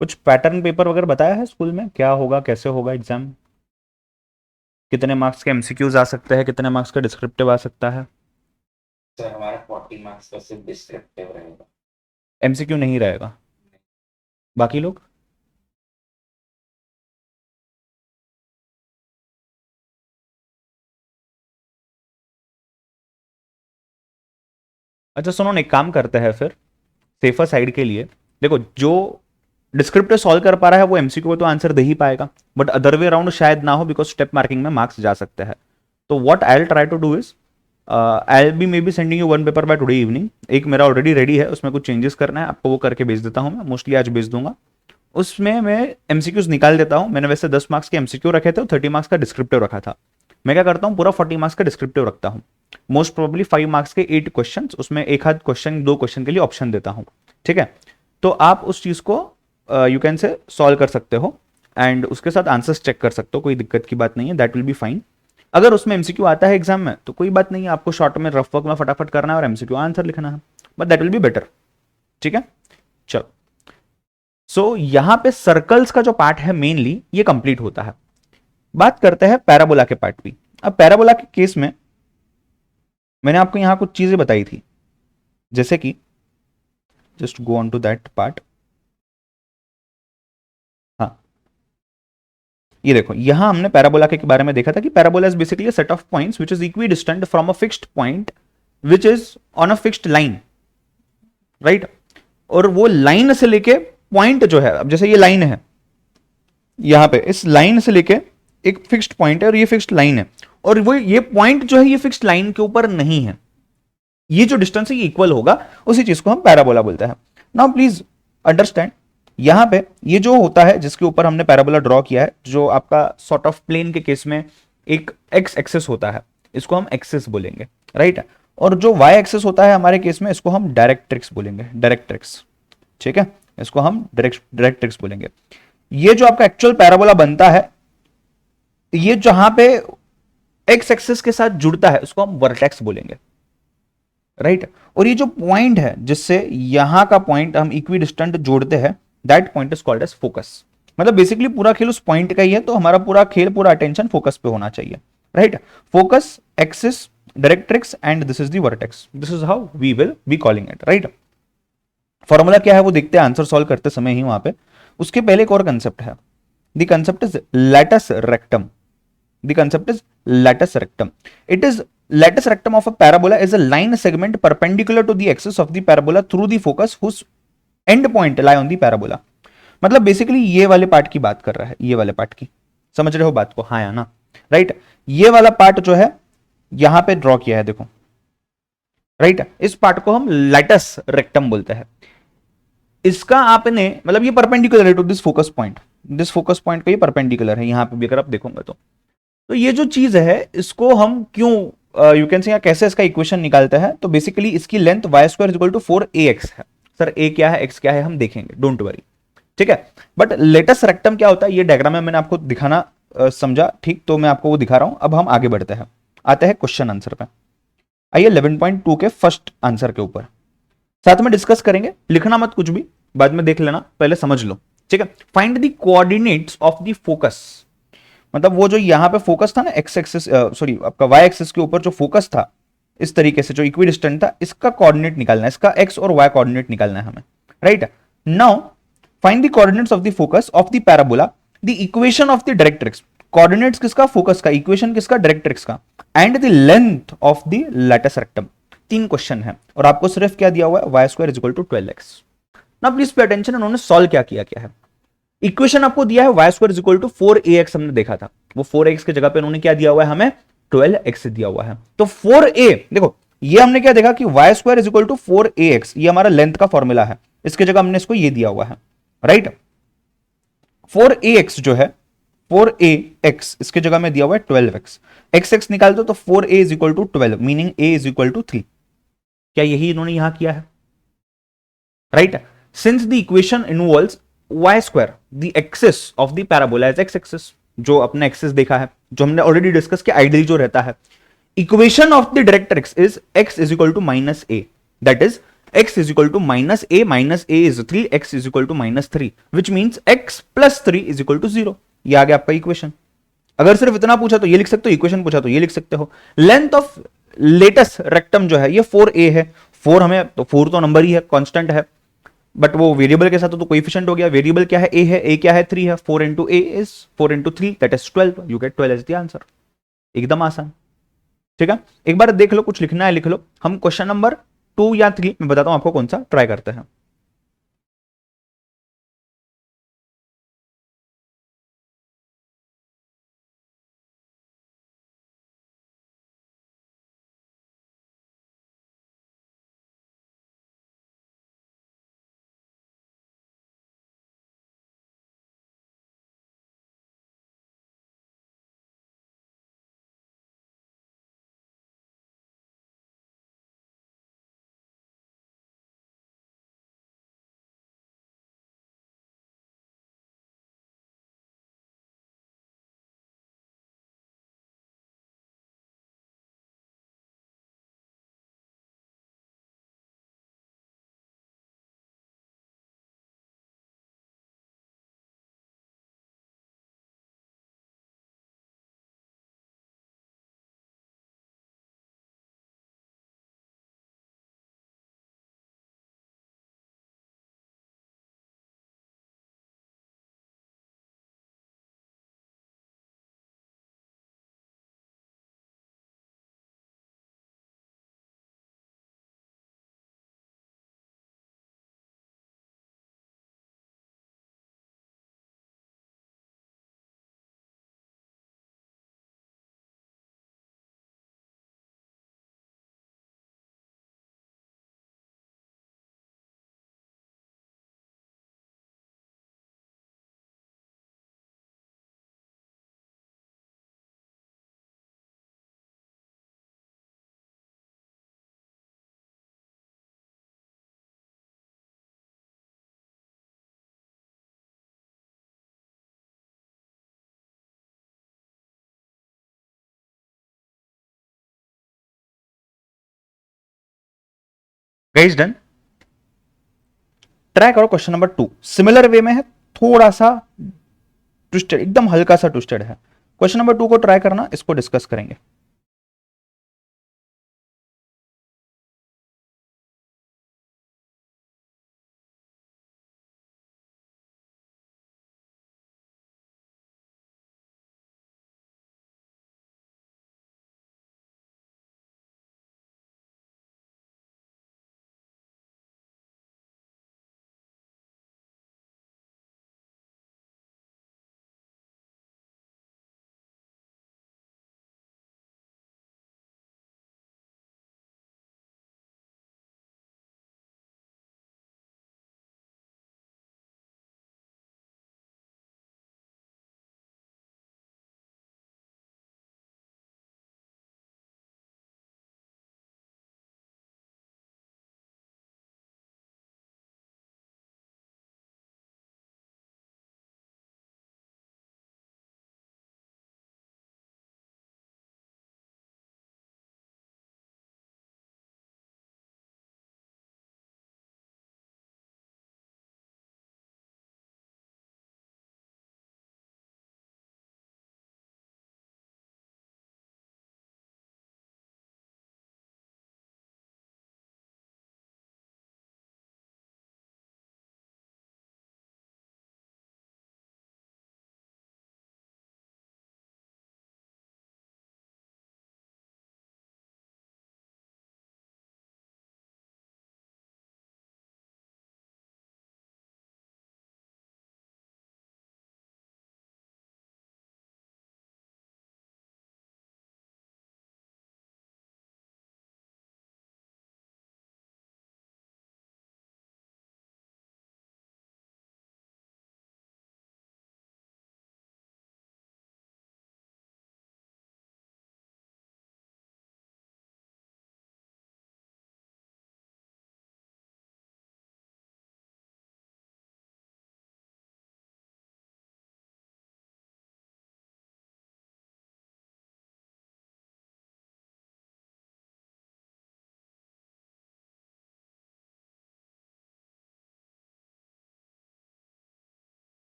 कुछ पैटर्न पेपर वगैरह बताया है स्कूल में, क्या होगा कैसे होगा एग्जाम, कितने मार्क्स के एमसीक्यूज आ सकते हैं, कितने मार्क्स का डिस्क्रिप्टिव आ सकता है? सर हमारा 40 मार्क्स का सिर्फ डिस्क्रिप्टिव रहेगा, एमसीक्यू नहीं रहेगा। बाकी लोग? अच्छा सुनो ना, एक काम करते हैं फिर सेफर साइड के लिए। देखो जो डिस्क्रिप्टिव सॉल्व कर पा रहा है वो एमसीक्यू को तो आंसर दे ही पाएगा, बट अदर वे राउंड शायद ना हो, बिकॉज स्टेप मार्किंग में मार्क्स जा सकते हैं। तो what I will try to do is I be maybe sending you one paper by today evening. एक मेरा ऑलरेडी रेडी है, उसमें कुछ चेंजेस करना है, आपको वो करके भेज देता हूँ मैं, मोस्टली आज भेज दूंगा। उसमें मैं एमसीक्यूज निकाल देता हूँ। मैंने वैसे 10 मार्क्स के एमसीक्यू रखे थे और 30 मार्क्स का डिस्क्रिप्टिव रखा था। मैं क्या करता हूँ, पूरा 40 मार्क्स का डिस्क्रिप्टिव रखता हूँ। मोस्ट प्रोबेबली 5 मार्क्स के 8 क्वेश्चन, उसमें एक आध क्वेश्चन 2 क्वेश्चन के लिए ऑप्शन देता हूँ। ठीक है, तो आप उस चीज़ को यू कैन से सॉल्व कर सकते हो एंड उसके साथ आंसर्स चेक कर सकते हो, कोई दिक्कत की बात नहीं है, दैट विल बी फाइन। अगर उसमें एमसीक्यू आता है एग्जाम में तो कोई बात नहीं है, आपको शॉर्ट में रफ वर्क में फटाफट करना है और एमसीक्यू आंसर लिखना है, but that will be better. ठीक है चलो, सो यहां पे सर्कल्स का जो पार्ट है मेनली ये कंप्लीट होता है। बात करते हैं पैराबोला के पार्ट भी। अब पैराबोला के केस में मैंने आपको यहां कुछ चीजें बताई थी, जैसे कि just go on to that part. हाँ ये देखो, यहां हमने पैराबोला के बारे में देखा था कि parabola is basically a set of points which is equi distant from a fixed point which is on a fixed line, right. और वो लाइन से लेके पॉइंट जो है, अब जैसे ये लाइन है, यहां पे इस लाइन से लेके एक फिक्स्ड पॉइंट है और ये फिक्स्ड लाइन है, और वो ये पॉइंट जो है ये फिक्स्ड लाइन के ऊपर नहीं है, ये जो डिस्टेंस है ये इक्वल होगा, उसी चीज को हम पैराबोला बोलते हैं। नाउ प्लीज अंडरस्टैंड, यहां पे ये जो होता है जिसके ऊपर हमने पैराबोला ड्रॉ किया है, जो आपका सॉर्ट ऑफ प्लेन के केस में एक एक्स एक्सिस होता है, इसको हम एक्सिस बोलेंगे, राइट। और जो वाई एक्सिस होता है हमारे केस में, इसको हम डायरेक्ट्रिक्स बोलेंगे, डायरेक्ट्रिक्स। ठीक है, इसको हम डायरेक्ट्रिक्स बोलेंगे। ये जो आपका एक्चुअल पैराबोला बनता है, ये जहां पे एक्स एक्सिस के साथ जुड़ता है उसको हम वर्टेक्स बोलेंगे, राइट। और ये जो पॉइंट है जिससे यहां का पॉइंट हम इक्वी डिस्टेंट जोड़ते हैं, that point is called as focus. मतलब बेसिकली पूरा खेल उस पॉइंट का ही है, तो हमारा पूरा खेल, पूरा अटेंशन फोकस पे होना चाहिए, right. Focus, axis, directrix and this is the vertex, this is how we will be calling it, right. Formula क्या है वो देखते हैं आंसर सॉल्व करते समय ही वहां पे। उसके पहले एक और कंसेप्ट है, the concept is latus rectum. The concept is latus rectum. It is latus rectum of a parabola is a line segment perpendicular to the axis of the parabola through the focus whose end point lie on the parabola. मतलब basically ये वाले part की बात कर रहा है, ये वाले पार्ट की, समझ रहे हो बात को? हाँ या ना, राइट। ये वाला पार्ट जो है यहां पे ड्रॉ किया है देखो, राइट। इस पार्ट को हम लैटस रेक्टम बोलते हैं। इसका आपने मतलब ये परपेंडिकुलर है to this focus point, this focus point का ये परपेंडिकुलर है, यहां पे भी अगर आप देखोगे तो ये जो चीज है इसको हम क्यों यू कैन से कैसे इसका इक्वेशन निकालते हैं, तो बेसिकली इसकी length y square is equal to 4ax है। सर ए क्या है एक्स क्या है हम देखेंगे, डोंट वरी, ठीक है। बट लेटस रेक्टम क्या होता है ये डायग्राम में मैंने आपको दिखाना समझा, ठीक, तो मैं आपको वो दिखा रहा हूं। अब हम आगे बढ़ते हैं, आते हैं क्वेश्चन आंसर पे। आइए 11.2 के फर्स्ट आंसर के ऊपर साथ में डिस्कस करेंगे, लिखना मत कुछ भी, बाद में देख लेना, पहले समझ लो, ठीक है। Find the coordinates of the focus, मतलब वो जो यहां पे फोकस था ना एक्स एक्सिस, सॉरी आपका वाई एक्सिस के ऊपर जो फोकस था, इस तरीके से जो इक्विडिस्टेंट था, इसका कोऑर्डिनेट निकालना है, इसका एक्स और वाई कोऑर्डिनेट निकालना है हमें, right. Now find the coordinates of the focus of the parabola, the equation of the directrix, coordinates किसका, फोकस का, इक्वेशन किसका, डायरेक्ट्रिक्स का, and the length of the latus rectum. तीन क्वेश्चन है और आपको सिर्फ क्या दिया हुआ है, y square is equal to 12x। ना प्लीज पे अटेंशन, उन्होंने सॉल्व क्या किया क्या है। इक्वेशन आपको दिया है y square is equal to 4ax, हमने देखा था, वो 4x की जगह पे उन्होंने क्या दिया हुआ है, हमें 12x दिया हुआ है। तो 4a, देखो ये हमने क्या देखा कि y square is equal to 4ax, ये हमारा लेंथ का फॉर्मूला है, इसके जगह हमने इसको ये दिया हुआ है, राइट। 4ax जो है, 4ax इसके जगह में दिया हुआ है 12x, x निकाल दो तो 4a is equal to 12, meaning a is equal to 3। क्या यही इन्होंने यहां किया है, right. Since the equation involves y square, the axis of the parabola is x axis, जो अपने एक्सिस देखा है, जो हमने ऑलरेडी डिस्कस किया, आइडियली जो रहता है, equation of the directrix is x is equal to minus a, that is x is equal to minus a is 3, x is equal to minus 3, which means x plus 3 is equal to 0। ये आ गया आपका equation. अगर सिर्फ इतना पूछा तो ये लिख सकते हो, इक्वेशन पूछा तो ये लिख सकते हो। लेंथ ऑफ लेटेस्ट रेक्टम जो है ये 4a है, 4 हमें तो 4 तो नंबर ही है, कांस्टेंट है, बट वो वेरिएबल के साथ तो कोएफिशिएंट हो गया। वेरिएबल क्या है, a है, a क्या है, 3 है, 4 into a is 4 into 3 that is 12, you get 12 as the answer. एकदम आसान, ठीक है। एक बार देख लो, कुछ लिखना है लिख लो। हम क्वेश्चन नंबर 2 या 3 मैं बताता हूं आपको कौन सा ट्राई करते हैं। गाइस डन, ट्राई करो क्वेश्चन नंबर 2, सिमिलर वे में है, थोड़ा सा ट्विस्टेड, एकदम हल्का सा ट्विस्टेड है। क्वेश्चन नंबर 2 को ट्राई करना, इसको डिस्कस करेंगे।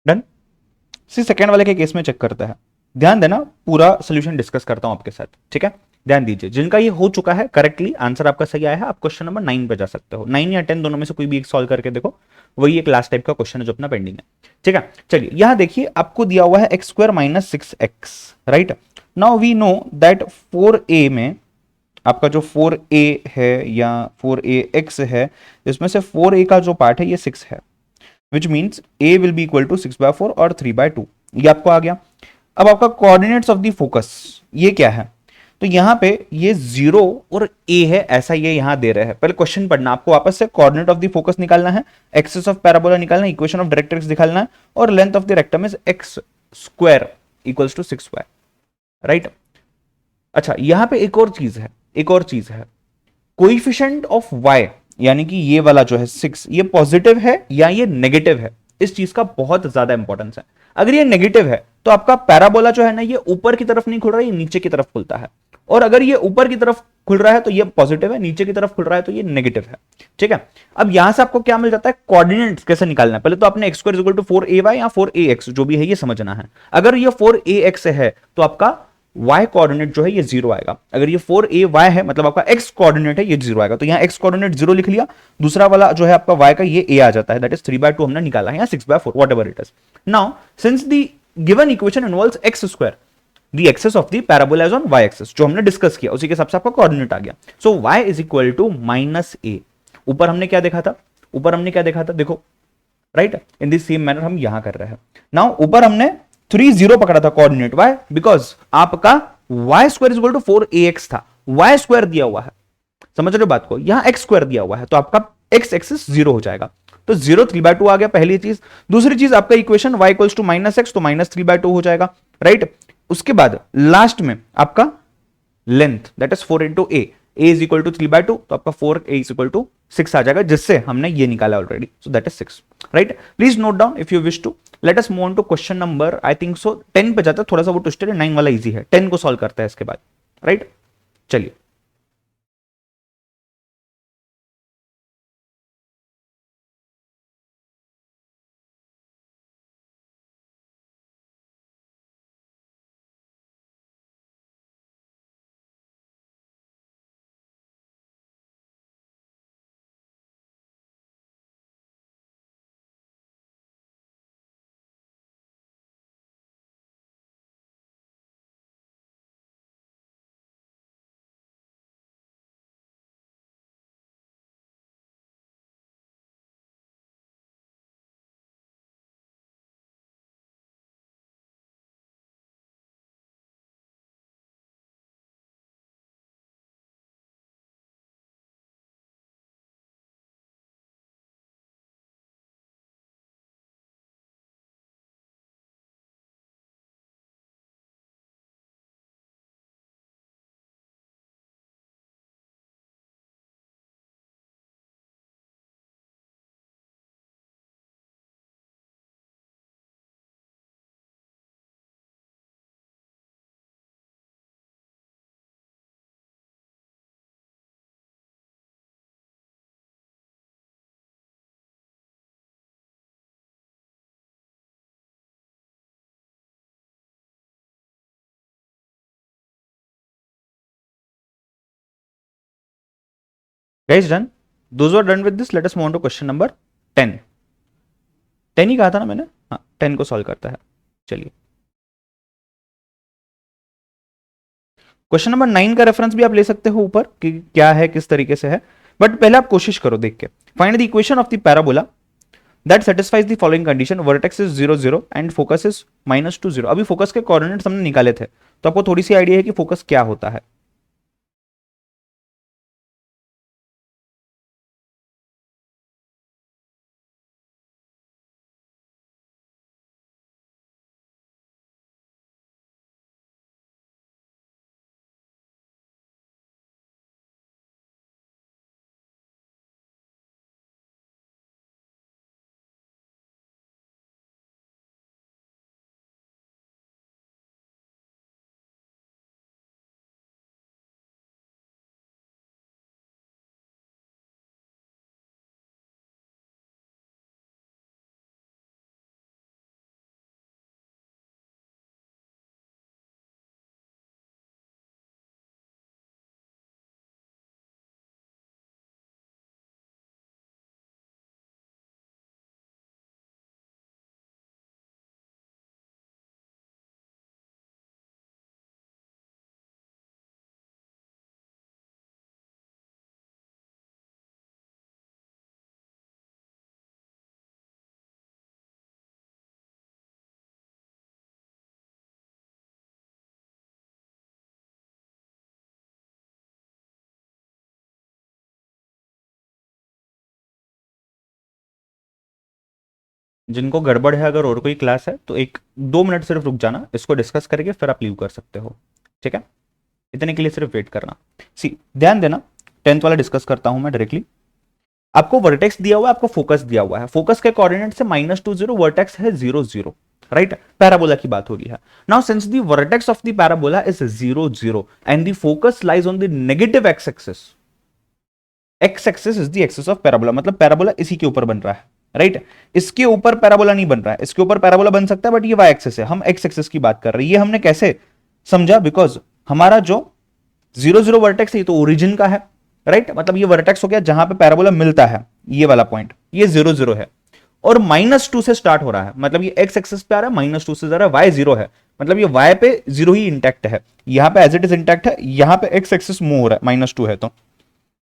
डन। सी सेकेंड वाले के केस में चेक करते हैं, ध्यान देना, पूरा सोल्यूशन डिस्कस करता हूं आपके साथ, ठीक है। ध्यान दीजिए, जिनका ये हो चुका है करेक्टली, आंसर आपका सही आया है, आप क्वेश्चन नंबर 9 पे जा सकते हो, 9 या 10 दोनों में से कोई भी एक सॉल्व करके देखो, वही एक लास्ट टाइप का क्वेश्चन है जो अपना पेंडिंग है, ठीक है। चलिए यहां देखिए, आपको दिया हुआ है x square minus 6x, right. Now we know that 4a में आपका जो 4a है या 4ax है, इसमें से 4a का जो पार्ट है ये 6 है, which means a will be equal to 6/4 और 3/2, ये आपको आ गया। अब आपका कोऑर्डिनेट्स ऑफ द फोकस ये क्या है, तो यहां पे ये 0 और a है, ऐसा ये यहां दे रहे हैं। पहले क्वेश्चन पढ़ना, आपको वापस से कोऑर्डिनेट ऑफ द फोकस निकालना है, एक्सिस ऑफ पैराबोला निकालना है, इक्वेशन ऑफ डायरेक्ट्रिक्स निकालना है, और length of the rectum is x square equals to 6y, right. अच्छा यहां पे एक और चीज है, एक और चीज है, कोइफिशिएंट ऑफ y, यानी कि ये वाला जो है 6, ये पॉजिटिव है या ये नेगेटिव है, इस चीज का बहुत ज्यादा इंपॉर्टेंस है। अगर ये नेगेटिव है तो आपका पैराबोला जो है ना, ये ऊपर की तरफ नहीं खुल रहा है, ये नीचे की तरफ खुलता है, और अगर ये ऊपर की तरफ खुल रहा है तो ये पॉजिटिव है, नीचे की तरफ खुल रहा है तो ये नेगेटिव है, ठीक है। अब यहां से आपको क्या मिल जाता है, कोऑर्डिनेट्स कैसे निकालना है, पहले तो आपने x square equal to 4ay या 4ax जो भी है ये समझना है। अगर ये 4ax है तो आपका y कोऑर्डिनेट जो है ये 0 आएगा, अगर ये 4ay है मतलब आपका x कोऑर्डिनेट है ये 0 आएगा, तो यहां x कोऑर्डिनेट 0 लिख लिया, दूसरा वाला जो है आपका y का ये a आ जाता है, दैट इज 3/2 हमने निकाला है, या 6/4 whatever it is. Now since the given equation involves x square, the axis of the parabola is on y axis, जो हमने डिस्कस किया उसी के हिसाब से आपका कोऑर्डिनेट आ गया। So y is equal to minus A, ऊपर हमने क्या देखा था, ऊपर हमने क्या देखा था, देखो right, in this same manner हम यहां कर रहे हैं। नाउ ऊपर हमने 3 0 पकड़ा था कोऑर्डिनेट, वाई बिकॉज आपका y square is equal to 4ax था, y स्क्वायर दिया हुआ है, समझ रहे हो बात को, यहां x स्क्वायर दिया हुआ है तो आपका x एक्सिस 0 हो जाएगा, तो 0 3/2 आ गया पहली चीज। दूसरी चीज आपका equation y equals to minus x, तो माइनस 3/2 हो जाएगा, राइट। उसके बाद लास्ट में आपका length that is 4 into a is equal to 3/2, तो आपका 4a इज इक्वल टू 6 आ जाएगा, जिससे हमने ये निकाला already, so that is 6, right. Please note down if you wish to. Let us move on to question number, I think so 10 पे जाता है, थोड़ा सा वो ट्विस्टेड है, 9 वाला इजी है, 10 को सॉल्व करता है इसके बाद, राइट। चलिए guys done, those are done with this, let us move on to question number 10। 10 ही कहा था ना मैंने, हाँ 10 को सॉल्व करता है। चलिए क्वेश्चन नंबर 9 का रेफरेंस भी आप ले सकते हो ऊपर कि क्या है किस तरीके से है, बट पहले आप कोशिश करो देख के, find the equation of the parabola that satisfies the following condition, vertex is 0 0 and focus is -2 0। अभी फोकस के कोऑर्डिनेट्स हमने निकाले थे, तो आपको थोड़ी सी आइडिया है कि फोकस क्या होता है। जिनको गड़बड़ है, अगर और कोई क्लास है तो 1-2 मिनट सिर्फ रुक जाना, इसको डिस्कस करके फिर आप लीव कर सकते हो, ठीक है? इतने के लिए सिर्फ वेट करना। सी ध्यान देना, 10th वाला डिस्कस करता हूं मैं डायरेक्टली। आपको वर्टेक्स दिया हुआ है, आपको फोकस दिया हुआ है। फोकस के कोऑर्डिनेट से -2 0, वर्टेक्स है 0 0, राइट? पैराबोला की बात होगी है। Now since the vertex of the parabola is 0 0 and the focus lies on the negative x axis, x axis is the axis of parabola, मतलब पैराबोला इसी के ऊपर बन रहा है, राइट? इसके ऊपर पैराबोला नहीं बन रहा है, इसके ऊपर पैराबोला बन सकता है बट ये वाई एक्सिस है, हम एक्स एक्सिस की बात कर रहे हैं। ये हमने कैसे समझा? बिकॉज हमारा जो 0 0 वर्टेक्स है ये तो ओरिजिन का है, राइट? मतलब ये वर्टेक्स हो गया जहां पे पैराबोला मिलता है, ये वाला पॉइंट, ये 0 0 है और -2 से स्टार्ट हो रहा है, मतलब ये एक्स एक्सिस पे आ रहा है, -2 से जा रहा है, वाई 0 है, मतलब ये वाई पे 0 ही इंटैक्ट है, यहां पे एज इट इज इंटैक्ट है, यहां पे एक्स एक्सिस मूव हो रहा है, -2 है, तो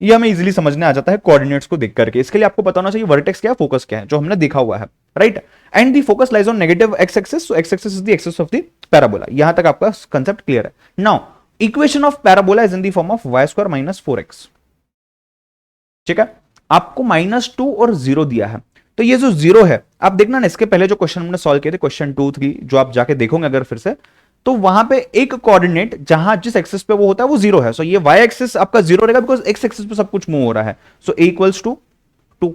ये हमें इजीली समझने आ जाता है कोऑर्डिनेट्स को देख करके। इसके लिए आपको पता होना चाहिए वर्टेक्स क्या है, फोकस क्या है, जो हमने देखा हुआ है, right? And the focus lies on negative x axis, so x axis is the axis of the parabola. यहां तक आपका कंसेप्ट क्लियर है। Now equation of parabola is in the form of y square minus 4x, ठीक है? आपको -2 और 0 दिया है, तो ये जो 0 है, आप देखना ना, इसके पहले जो क्वेश्चन हमने सॉल्व किए थे, क्वेश्चन 2 3, जो आप जाके देखोगे अगर फिर से, तो वहां पे एक कोऑर्डिनेट जहां जिस एक्सिस पे वो होता है वो 0 है, सो ये y एक्सिस आपका 0 रहेगा बिकॉज x एक्सिस पे सब कुछ मूव हो रहा है, so a equals to 2,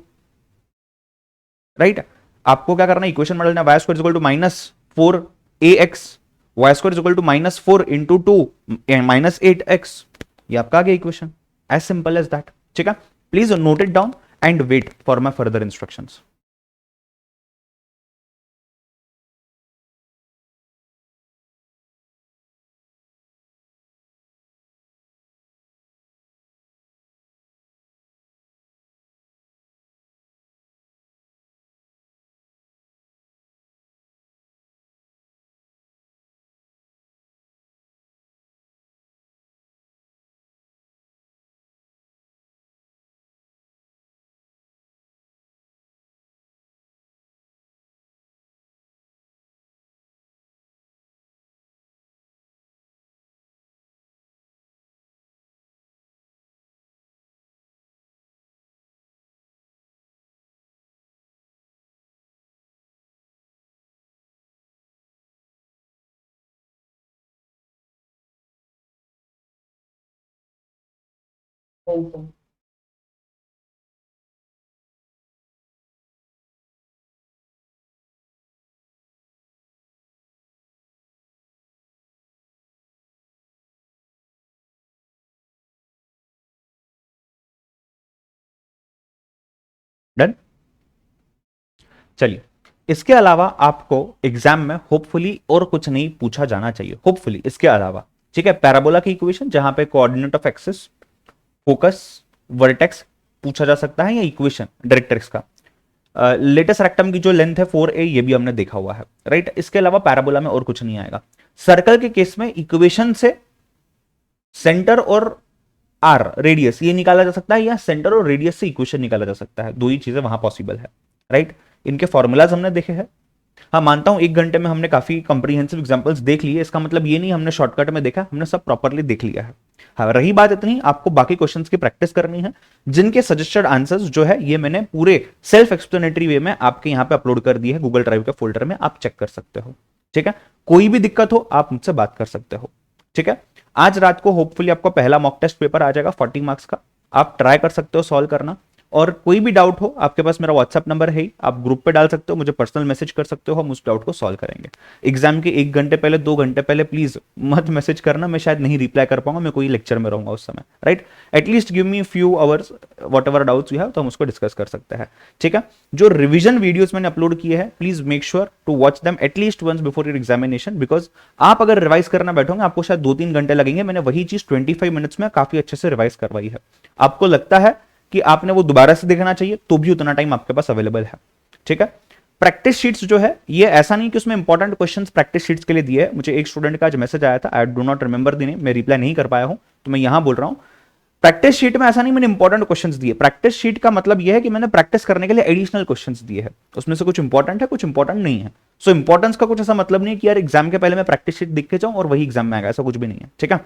right? आपको क्या करना है, इक्वेशन में डालना, y square equal to -4ax, y square equal to -4 into 2 -8x, ये आपका आ गया equation, as simple as that, ठीक है? Please note it down and wait for my further instructions. Done? चलिए, इसके अलावा आपको एग्जाम में होपफुली और कुछ नहीं पूछा जाना चाहिए, होपफुली इसके अलावा, ठीक है? पैराबोला की इक्वेशन जहां पे coordinate of axis, focus, vertex पूछा जा सकता है, या इक्वेशन डायरेक्ट्रिक्स का, लेटेस्ट रेक्टम की जो लेंथ है 4a, ये भी हमने देखा हुआ है, राइट? इसके अलावा पैराबोला में और कुछ नहीं आएगा। सर्कल के केस में इक्वेशन से सेंटर और आर रेडियस ये निकाला जा सकता है, या सेंटर और रेडियस से इक्वेशन निकाला जा सकता है, दो ही चीजें वहां पॉसिबल है, राइट? इनके फॉर्मूलाज हमने देखे हैं। हाँ, मानता हूं 1 घंटे में हमने काफी कंप्रीहेंसिव एग्जांपल्स देख लिए, इसका मतलब ये नहीं हमने शॉर्टकट में देखा, हमने सब प्रॉपरली देख लिया है। हाँ, रही बात इतनी, आपको बाकी क्वेश्चंस की प्रैक्टिस करनी है, जिनके सजेस्टेड आंसर्स जो है ये मैंने पूरे सेल्फ एक्सप्लेनेटरी वे में आपके यहाँ पे अपलोड कर दिए है गूगल ड्राइव के फोल्डर में, आप चेक कर सकते हो, ठीक है? कोई भी दिक्कत हो आप मुझसे बात कर सकते हो, ठीक है? आज रात को होपफुली आपका पहला मॉक टेस्ट पेपर आ जाएगा 40 मार्क्स का, आप ट्राई कर सकते हो सॉल्व करना, और कोई भी डाउट हो आपके पास मेरा व्हाट्सएप नंबर है ही, आप ग्रुप पे डाल सकते हो, मुझे पर्सनल मैसेज कर सकते हो, हम उस डाउट को सॉल्व करेंगे। एग्जाम के 1 घंटे पहले 2 घंटे पहले प्लीज मत मैसेज करना, मैं शायद नहीं रिप्लाई कर पाऊंगा, मैं कोई लेक्चर में रहूंगा उस समय, right? At least give me few hours, what ever doubts you have, तो हम उसको डिस्कस कर सकते हैं, ठीक है? जो रिविजन वीडियोस मैंने अपलोड किए हैं, please make sure to watch them at least once before your examination, because आप अगर रिवाइज करना बैठोगे आपको शायद 2-3 घंटे लगेंगे, मैंने वही चीज 25 मिनट्स में काफी अच्छे से रिवाइज करवाई है। आपको लगता है कि आपने वो दोबारा से देखना चाहिए तो भी उतना टाइम आपके पास अवेलेबल है, ठीक है? प्रैक्टिस शीट्स जो है ये ऐसा नहीं कि उसमें इंपॉर्टेंट क्वेश्चंस प्रैक्टिस शीट्स के लिए दिए है। मुझे एक स्टूडेंट का आज मैसेज आया था, I do not remember the name, मैं रिप्लाई नहीं कर पाया हूं, तो मैं यहां बोल रहा हूं प्रैक्टिस शीट में ऐसा नहीं मैंने इंपॉर्टेंट क्वेश्चंस दिए, प्रैक्टिस शीट का मतलब यह है कि मैंने प्रैक्टिस करने के लिए एडिशनल क्वेश्चंस दिए हैं, उसमें से कुछ इंपॉर्टेंट है कुछ इंपॉर्टेंट नहीं है। सो इंपॉर्टेंस का कुछ ऐसा मतलब नहीं कि यार एग्जाम के पहले मैं प्रैक्टिस शीट दिख के जाऊं और वही एग्जाम में आएगा, ऐसा कुछ भी नहीं है, ठीक है?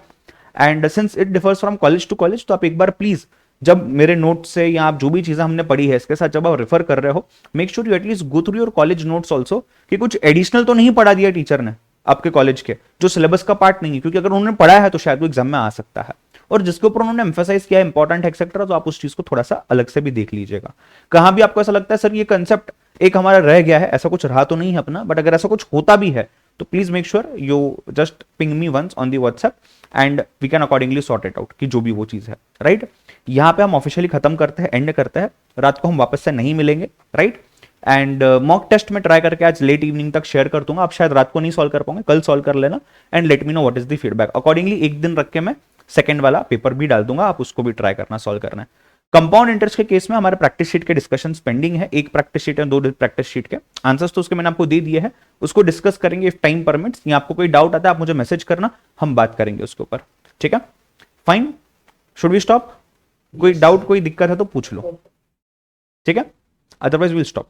And since it differs from college to college, तो आप एक बार प्लीज जब मेरे नोट से या आप जो भी चीजें हमने पढ़ी है इसके साथ जब आप रेफर कर रहे हो, make sure you at least go through your college notes also, कि कुछ एडिशनल तो नहीं पढ़ा दिया टीचर ने आपके कॉलेज के, जो सिलेबस का पार्ट नहीं है, क्योंकि अगर उन्होंने पढ़ा है तो शायद वो एग्जाम में आ सकता है, और जिसके ऊपर उन्होंने एम्फेसाइज किया है इंपॉर्टेंट एक्सेट्रा, तो आप उस चीज को थोड़ा सा अलग से भी देख लीजिएगा। कहां भी आपको ऐसा लगता है सर ये कंसेप्ट एक हमारा रह गया है, ऐसा कुछ रहा तो नहीं है अपना, बट अगर ऐसा कुछ होता भी है तो please make sure you just ping me once on the WhatsApp and we can accordingly sort it out, कि जो भी वो चीज है, राइट। यहां पे हम ऑफिशियली खत्म करते हैं, एंड करते हैं, रात को हम वापस से नहीं मिलेंगे, राइट। एंड मॉक टेस्ट में ट्राई करके आज लेट इवनिंग तक शेयर कर दूंगा, आप शायद रात को नहीं सॉल्व कर पाओगे, कल सॉल्व कर लेना and let me know what is the feedback. Accordingly एक दिन रख के मैं सेकंड वाला पेपर भी डाल दूंगा, आप उसको भी ट्राई करना, सॉल्व करना है। कंपाउंड इंटरेस्ट के केस में हमारे प्रैक्टिस शीट के डिस्कशन पेंडिंग है, एक प्रैक्टिस शीट है, 2 प्रैक्टिस शीट के आंसर्स तो उसके मैंने आपको दे दिए हैं, उसको डिस्कस करेंगे इफ टाइम परमिट्स, या आपको कोई डाउट आता है आप मुझे मैसेज करना, हम बात करेंगे उसके ऊपर, ठीक है। Fine, should we stop? कोई डाउट कोई दिक्कत है तो पूछ लो, ठीक है, अदरवाइज विल स्टॉप।